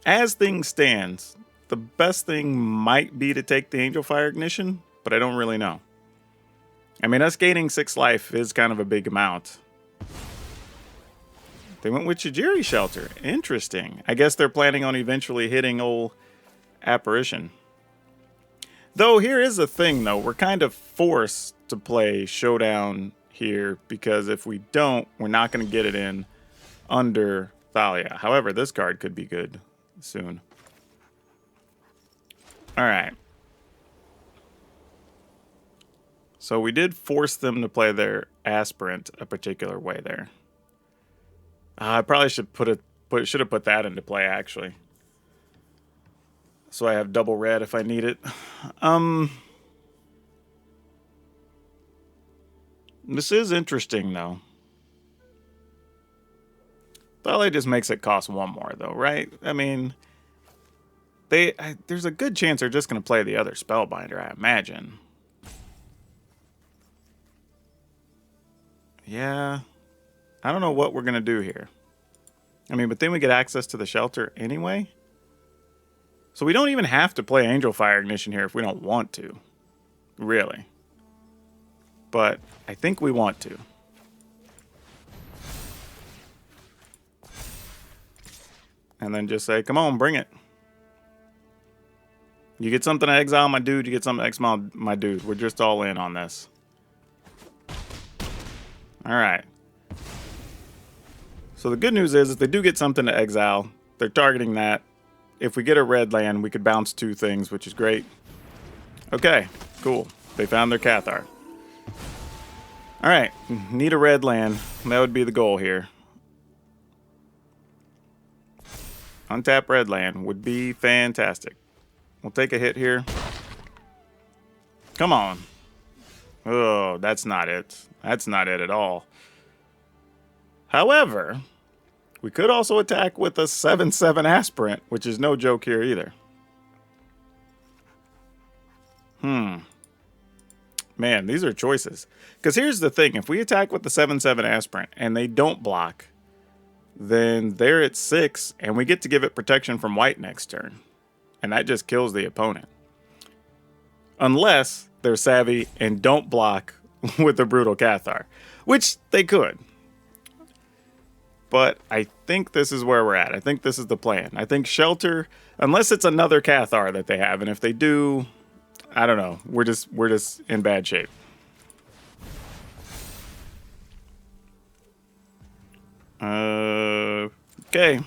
As things stand, the best thing might be to take the Angel Fire Ignition, but I don't really know. I mean, us gaining 6 life is kind of a big amount. They went with Chijiri Shelter. Interesting. I guess they're planning on eventually hitting old Apparition. Though here is the thing, though. We're kind of forced to play Showdown here, because if we don't, we're not going to get it in under Thalia. However, this card could be good soon. All right. So we did force them to play their Aspirant a particular way there. I probably should should have put that into play, actually. So I have double red if I need it. This is interesting, though. Thalia just makes it cost 1 more, though, right? I mean, there's a good chance they're just going to play the other Spellbinder, I imagine. Yeah. I don't know what we're going to do here. I mean, but then we get access to the shelter anyway. So we don't even have to play Angel Fire Ignition here if we don't want to. Really. But I think we want to. And then just say, come on, bring it. You get something to exile my dude, you get something to exile my dude. We're just all in on this. Alright. So the good news is, if they do get something to exile, they're targeting that. If we get a red land, we could bounce 2 things, which is great. Okay, cool. They found their Cathar. Alright, need a red land. That would be the goal here. Untap red land would be fantastic. We'll take a hit here. Come on. Oh, that's not it. That's not it at all. However, we could also attack with a 7/7 aspirant, which is no joke here either. Man, these are choices. Because here's the thing. If we attack with the 7/7 aspirant and they don't block, then they're at 6, and we get to give it protection from white next turn. And that just kills the opponent. Unless they're savvy and don't block with the Brutal Cathar, which they could. But I think this is where we're at. I think this is the plan. I think Shelter, unless it's another Cathar that they have, and if they do, I don't know. We're just in bad shape. Okay.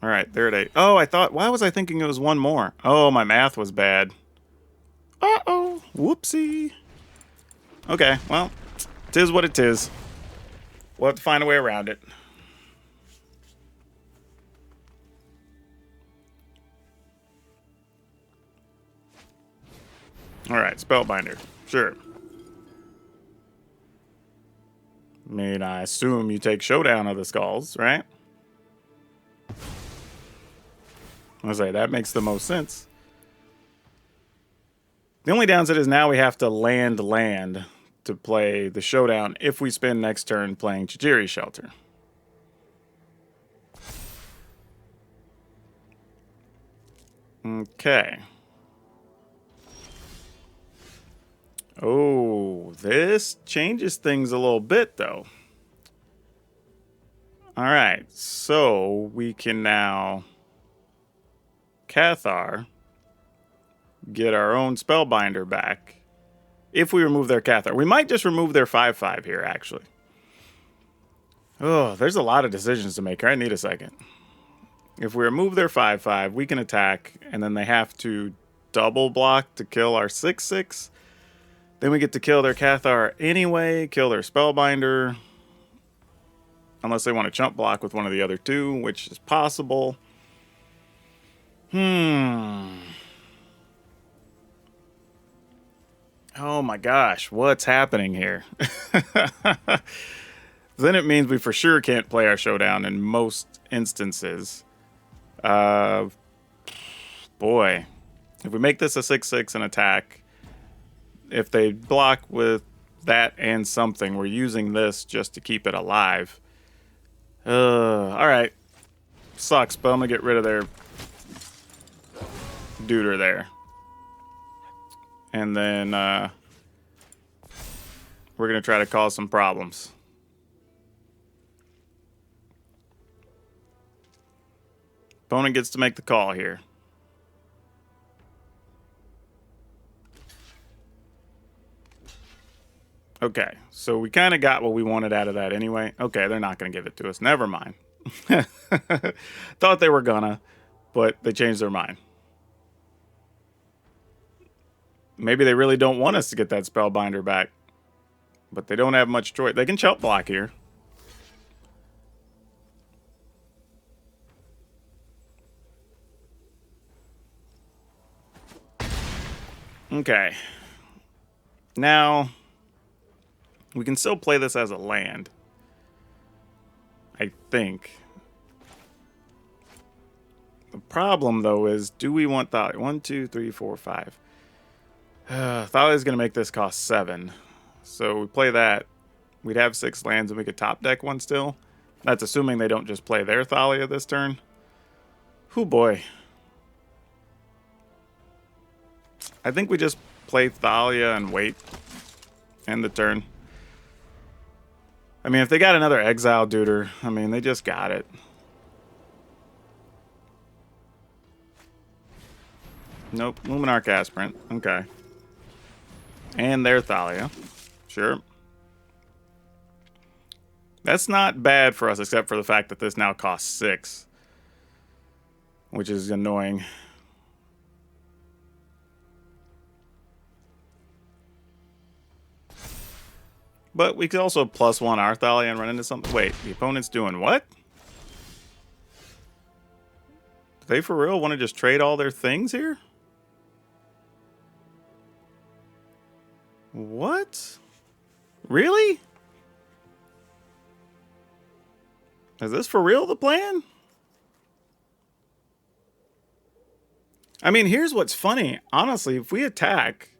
All right, they're at 8. Oh, why was I thinking it was one more? Oh, my math was bad. Uh-oh, whoopsie. Okay, well, 'tis what it is. We'll have to find a way around it. All right, Spellbinder, sure. I mean, I assume you take Showdown of the Skulls, right? I say that makes the most sense. The only downside is now we have to land to play the Showdown if we spend next turn playing Chijiri Shelter. Okay. Oh, this changes things a little bit, though. All right, so we can now Cathar, get our own Spellbinder back if we remove their Cathar. We might just remove their 5/5 here, actually. Oh, there's a lot of decisions to make here. I need a second. If we remove their 5/5, we can attack, and then they have to double block to kill our 6/6. Then we get to kill their Cathar anyway, kill their Spellbinder. Unless they want to chump block with one of the other two, which is possible. Oh my gosh, what's happening here? Then it means we for sure can't play our Showdown in most instances. Boy. If we make this a 6/6 and attack, if they block with that and something, we're using this just to keep it alive. Alright. Sucks, but I'm gonna get rid of their duder there. And then we're going to try to cause some problems. Opponent gets to make the call here. Okay, so we kind of got what we wanted out of that anyway. Okay, they're not going to give it to us. Never mind. Thought they were gonna, but they changed their mind. Maybe they really don't want us to get that Spellbinder back. But they don't have much choice. They can chump block here. Okay. Now, we can still play this as a land. I think. The problem, though, is do we want Thalia? 1, 2, 3, 4, 5. Thalia is going to make this cost 7. So we play that. We'd have 6 lands and we could top deck one still. That's assuming they don't just play their Thalia this turn. Hoo boy. I think we just play Thalia and wait. End the turn. I mean, if they got another Exile Duder, I mean, they just got it. Nope. Luminarch Aspirant. Okay. And their Thalia. Sure. That's not bad for us, except for the fact that this now costs 6. Which is annoying. But we could also +1 our Thalia and run into something. Wait, the opponent's doing what? Do they for real want to just trade all their things here? What? Really? Is this for real the plan? I mean, here's what's funny. Honestly, if we attack,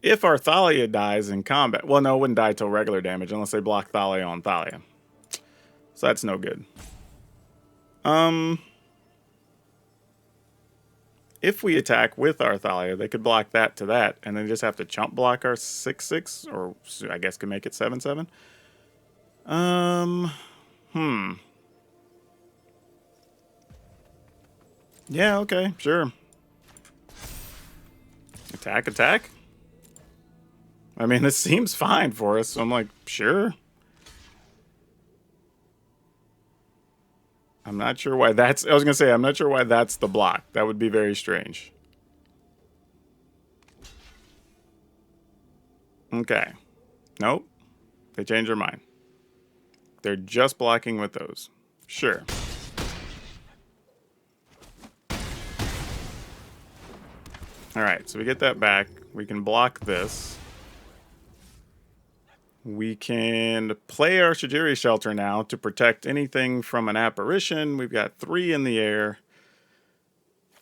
if our Thalia dies in combat, well, no, it wouldn't die till regular damage unless they block Thalia on Thalia. So that's no good. If we attack with our Thalia, they could block that to that, and then just have to chump block our 6/6, or I guess could make it 7/7. Yeah, okay, sure. Attack, attack. I mean, this seems fine for us, so I'm like, sure. I'm not sure why that's... I was going to say, I'm not sure why that's the block. That would be very strange. Okay. Nope. They changed their mind. They're just blocking with those. Sure. Alright, so we get that back. We can block this. We can play our Shajiri Shelter now to protect anything from an apparition. We've got 3 in the air.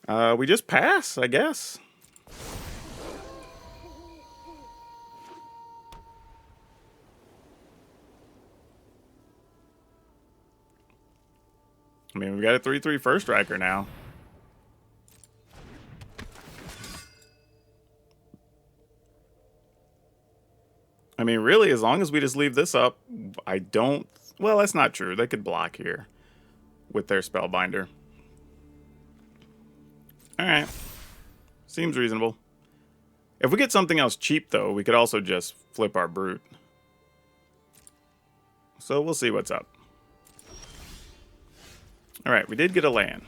We just pass, I guess. I mean, we've got a 3/3 first striker now. I mean, really, as long as we just leave this up, I don't... Well, that's not true. They could block here with their Spellbinder. Alright. Seems reasonable. If we get something else cheap, though, we could also just flip our Brute. So we'll see what's up. Alright, we did get a land.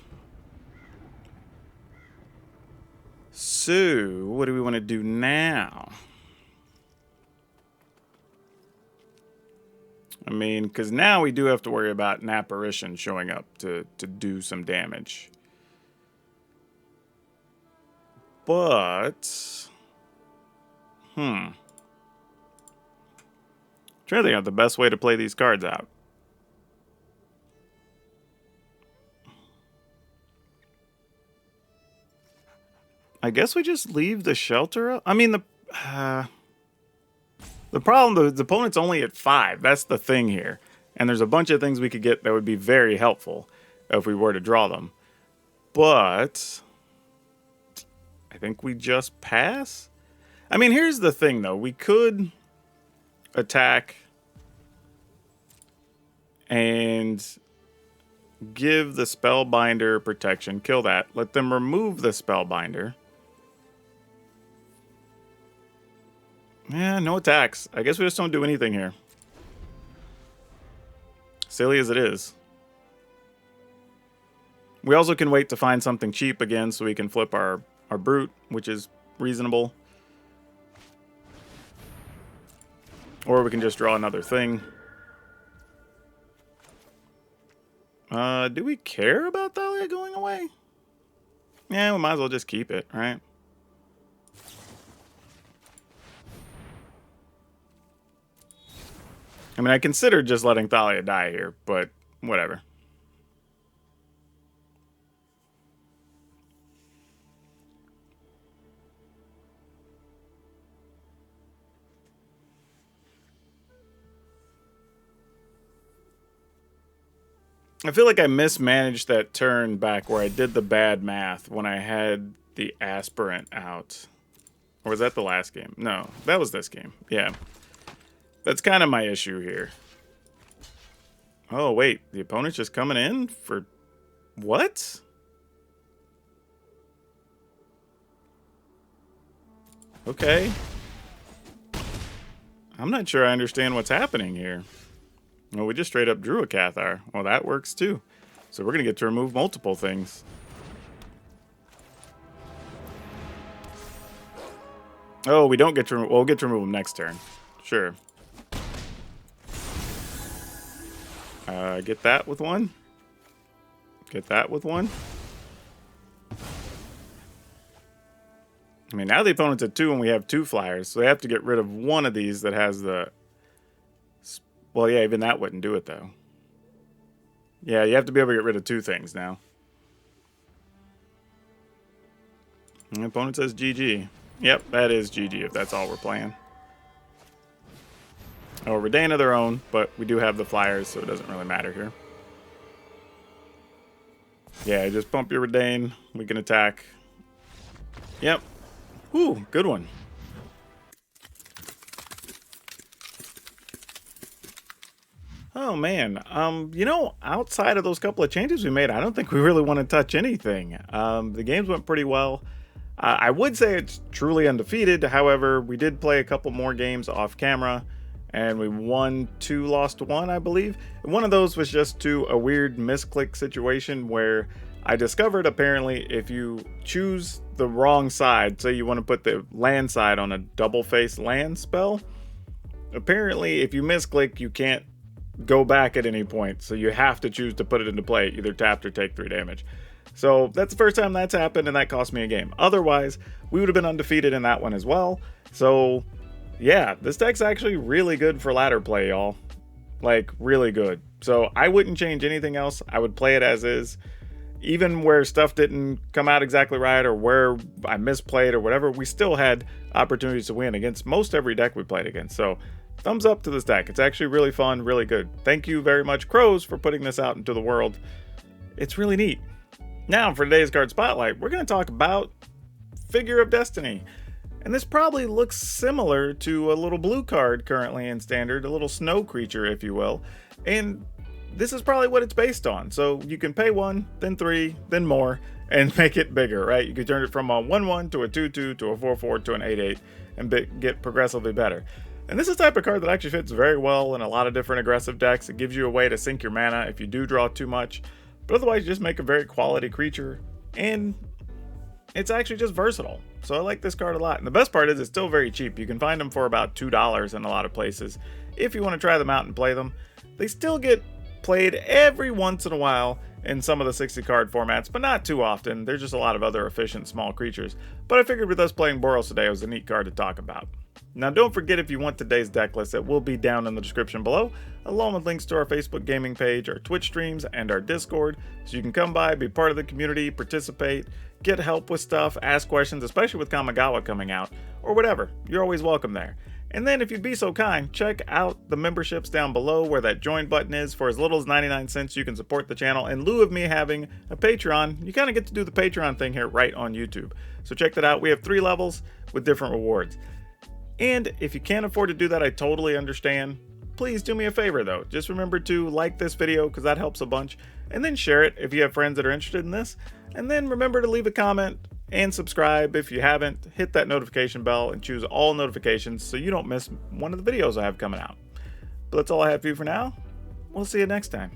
So, what do we want to do now? I mean, because now we do have to worry about an apparition showing up to do some damage. But... trying to think of the best way to play these cards out. I guess we just leave the shelter up. I mean, the problem, the opponent's only at 5. That's the thing here. And there's a bunch of things we could get that would be very helpful if we were to draw them. But I think we just pass. I mean, here's the thing, though. We could attack and give the Spellbinder protection. Kill that. Let them remove the Spellbinder. Yeah, no attacks. I guess we just don't do anything here. Silly as it is. We also can wait to find something cheap again so we can flip our Brute, which is reasonable. Or we can just draw another thing. Do we care about Thalia going away? Yeah, we might as well just keep it, right? I mean, I considered just letting Thalia die here, but whatever. I feel like I mismanaged that turn back where I did the bad math when I had the Aspirant out. Or was that the last game? No, that was this game. Yeah. That's kind of my issue here. Oh, wait. The opponent's just coming in for... What? Okay. I'm not sure I understand what's happening here. Well, we just straight up drew a Cathar. Well, that works too. So we're going to get to remove multiple things. Oh, we don't get to... We'll get to remove them next turn. Sure. Get that with one. Get that with one. I mean, now the opponent's at 2 and we have 2 flyers, so they have to get rid of one of these that has the... Well, yeah, even that wouldn't do it, though. Yeah, you have to be able to get rid of 2 things now. And the opponent says GG. Yep, that is GG if that's all we're playing. Oh, Redain of their own, but we do have the flyers, so it doesn't really matter here. Yeah, just pump your Redain. We can attack. Yep. Whew, good one. Oh, man. You know, outside of those couple of changes we made, I don't think we really want to touch anything. The games went pretty well. I would say it's truly undefeated. However, we did play a couple more games off camera, and we won 2, lost 1, I believe. One of those was just to a weird misclick situation where I discovered apparently if you choose the wrong side, say you want to put the land side on a double face land spell, apparently if you misclick you can't go back at any point, so you have to choose to put it into play, either tapped or take 3 damage. So that's the first time that's happened, and that cost me a game. Otherwise, we would have been undefeated in that one as well. So yeah, this deck's actually really good for ladder play, y'all. Like, really good. So I wouldn't change anything else. I would play it as is. Even where stuff didn't come out exactly right, or where I misplayed or whatever, we still had opportunities to win against most every deck we played against. So thumbs up to this deck. It's actually really fun, really good. Thank you very much, Krowz, for putting this out into the world. It's really neat. Now, for today's card spotlight, we're going to talk about Figure of Destiny. And this probably looks similar to a little blue card currently in Standard, a little snow creature, if you will. And this is probably what it's based on. So you can pay 1, then 3, then more, and make it bigger, right? You can turn it from a 1/1 to a 2/2 to a 4/4 to an 8/8 and get progressively better. And this is the type of card that actually fits very well in a lot of different aggressive decks. It gives you a way to sink your mana if you do draw too much. But otherwise, you just make a very quality creature. And it's actually just versatile. So I like this card a lot. And the best part is it's still very cheap. You can find them for about $2 in a lot of places if you want to try them out and play them. They still get played every once in a while in some of the 60 card formats, but not too often. There's just a lot of other efficient small creatures. But I figured with us playing Boros today, it was a neat card to talk about. Now don't forget, if you want today's deck list, it will be down in the description below, along with links to our Facebook gaming page, our Twitch streams, and our Discord, so you can come by, be part of the community, participate, get help with stuff, ask questions, especially with Kamigawa coming out, or whatever. You're always welcome there. And then if you'd be so kind, check out the memberships down below where that join button is. For as little as 99 cents, you can support the channel. In lieu of me having a Patreon, you kind of get to do the Patreon thing here right on YouTube. So check that out. We have 3 levels with different rewards. And if you can't afford to do that, I totally understand. Please do me a favor though. Just remember to like this video because that helps a bunch. And then share it if you have friends that are interested in this. And then remember to leave a comment and subscribe if you haven't. Hit that notification bell and choose all notifications so you don't miss one of the videos I have coming out. But that's all I have for you for now. We'll see you next time.